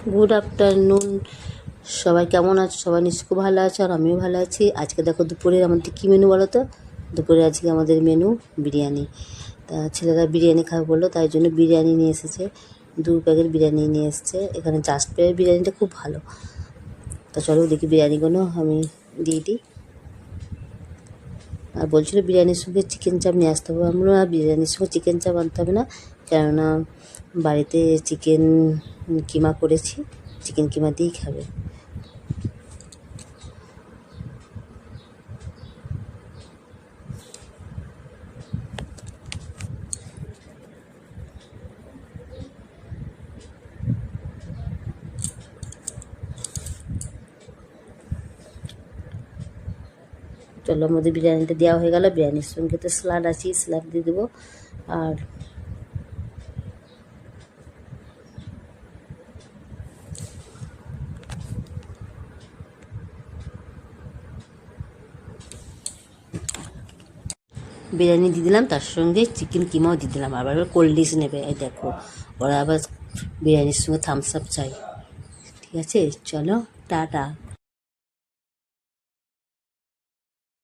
Good afternoon. সবাই কেমন আছো? সবাই নিশ্চয়ই খুব ভালো আছো, আর আমিও ভালো আছি। আজকে দেখো দুপুরে আমাদের কী মেনু বলো তো? দুপুরে আজকে আমাদের মেনু বিরিয়ানি। তা ছেলেরা বিরিয়ানি খাবে বললো, তাই জন্য বিরিয়ানি নিয়ে এসেছে। 2 প্যাকেট বিরিয়ানি নিয়ে এসেছে। এখানে জাস্ট পেয়ে বিরিয়ানিটা খুব ভালো। তা চলো দেখি বিরিয়ানিগুলো আমি দিয়ে দিই। আর বলছিলো বিরিয়ানির সঙ্গে চিকেন চাপ নিয়ে আসতে হবে। আমরা বিরিয়ানির সঙ্গে চিকেন চাপ আনতে হবে না, কেননা বাড়িতে চিকেন কিমা করেছি, চিকেন কিমা দিয়েই খাবে। চলো আমাদের বিরিয়ানিটা দেওয়া হয়ে গেল। বিরিয়ানির সঙ্গে তো স্যালাড আছে, স্যালাড দিয়ে দেবো। আর বিরিয়ানি দিয়ে দিলাম, তার সঙ্গে চিকেন কিমাও দিয়ে দিলাম। আবার কোল্ড ড্রিঙ্কস নেবে, এই দেখো ওরা আবার বিরিয়ানির সঙ্গে থামস আপ চাই। ঠিক আছে, চলো টাটা।